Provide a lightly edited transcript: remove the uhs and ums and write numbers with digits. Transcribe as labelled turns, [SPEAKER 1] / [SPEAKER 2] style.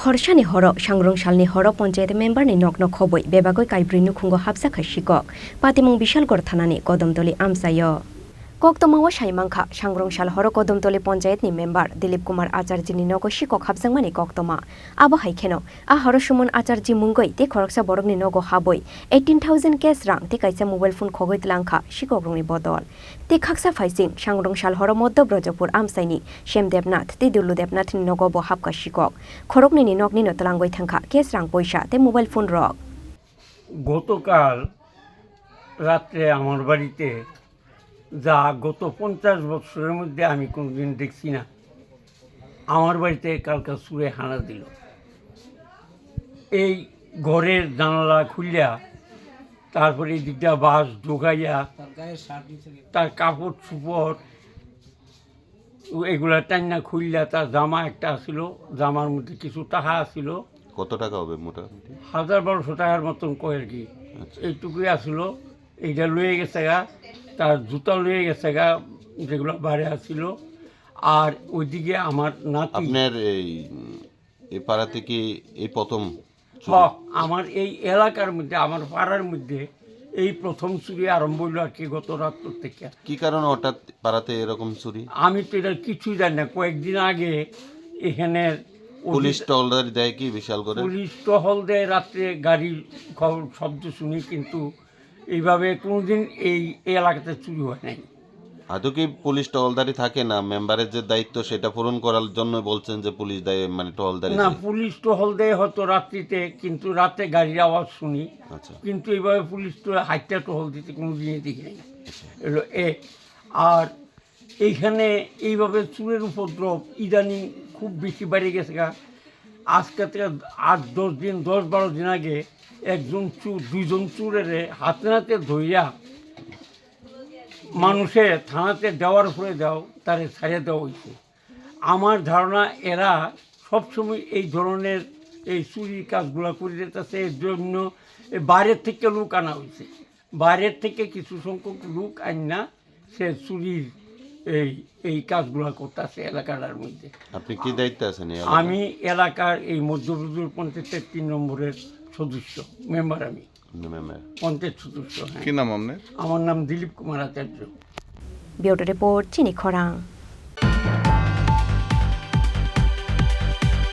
[SPEAKER 1] Khorshani Horo, Sangrongsal Horo Panchayat Memberni Nokno Khobwi, Bebagwi Kaibwrwi Nukhungo Habjakha Sikok, Patimung Bishalgor Thanani Kodomtoli Amsayo. Koktoma Shaimangkha, Sangrongsal Horo Kodomtoli Panchayat ni member, Dilip Kumar Acharjini Nogo Sikok Habjakmani Koktoma. Abo Haikeno, A Horo Shumon Acharji Mungoi, Te Khoroksa Borogni Nogo Haboi, 18,000 cash rang, Te Kaisa mobile phone Khogoi Langkha, Sikok Rungni Bodol. Te Khaksa Faising, Sangrongsal Horo Moddo Brojopur Amsaini, Shem Debnath, Te Dulu Debnath ni Nogo Bohabka Sikok. Khorokni ni Nokni no Talangoi Thangkha, cash rang Poisha, Te mobile phone rock.
[SPEAKER 2] গতকাল রাতে আমার বাড়িতে যা গত 50 বছরের মধ্যে আমি কোনোদিন দেখছি না আমার বাড়িতে কালকা চুরে হানা দিল এই ঘরের জানালা খুলিয়া তারপরে এই দিকটা বাঁশ ঢোকাইয়া তার কাপড় চোপড় এগুলা টান্না খুললা তার জামা একটা ছিল জামার মধ্যে কিছু টাকা ছিল
[SPEAKER 3] কত টাকা হবে মোটামুটি
[SPEAKER 2] 1200 টাকার মতন কয় আর কি এইটুকুই আসলো এইটা লয়ে গেছে গা তার জুতা লয়ে গেছে গা যেগুলো বাইরে আসছিল আর ওইদিকে আমার নাতি
[SPEAKER 3] আপনার এই পাড়াতে কি এই প্রথম
[SPEAKER 2] আমার এই এলাকার মধ্যে আমার পাড়ার মধ্যে এই প্রথম চুরি আরম্ভ হইল আর কি গত রাত থেকে
[SPEAKER 3] কি কারণে হঠাৎ পাড়াতে এরকম চুরি
[SPEAKER 2] আমি তো এটা কিছুই জানি না কয়েকদিন আগে এখানে
[SPEAKER 3] পুলিশ টহলদারি দেয় কি বিশাল করে
[SPEAKER 2] পুলিশ টহল দেয় রাত্রে গাড়ির খবর শব্দ শুনি কিন্তু এইভাবে কোনোদিন এই এলাকাতে চুরি হয় নাই
[SPEAKER 3] আদৌ কি পুলিশ টহলদারি থাকে না মেম্বারের যে দায়িত্ব সেটা পূরণ করার জন্য বলছেন যে পুলিশ দেয় মানে টহলদারি
[SPEAKER 2] না পুলিশ টহল দেয় হয়তো রাত্রিতে কিন্তু রাতে গাড়ির আওয়াজ শুনি
[SPEAKER 3] আচ্ছা
[SPEAKER 2] কিন্তু এইভাবে পুলিশ তো হাইটটা টহল দিতে কোনোদিনই দেখি নাই এলো আর এইখানে এইভাবে চুরের উপদ্রব ইদানিং খুব বেশি বেড়ে গেছে গা আজকে থেকে 8-10 দিন 10-12 দিন আগে একজন চুর দুইজন চুরের হাতে নাতে ধইয়া মানুষের থানাতে দেওয়ার পরে দাও তারে ছাড়িয়ে দেওয়া হয়েছে আমার ধারণা এরা সবসময় এই ধরনের এই চুরির কাজগুলো করে দিতেছে এর জন্য বাইরের থেকে লোক আনা হয়েছে বাইরের থেকে কিছু সংখ্যক লোক আনা সে চুরির এই কাজগুলো করতেছে এলাকাটার মধ্যে
[SPEAKER 3] আপনি কি দায়িত্বে আছেন
[SPEAKER 2] আমি এলাকার এই মধ্যপ্রদেশ পঞ্চায়েতের 3 নম্বরের সদস্য মেম্বার আমি পঞ্চায়েত সদস্য
[SPEAKER 4] কি নাম আপনার
[SPEAKER 2] আমার নাম দিলীপ কুমার আচার্য
[SPEAKER 1] Bureau Report Chini Khorang.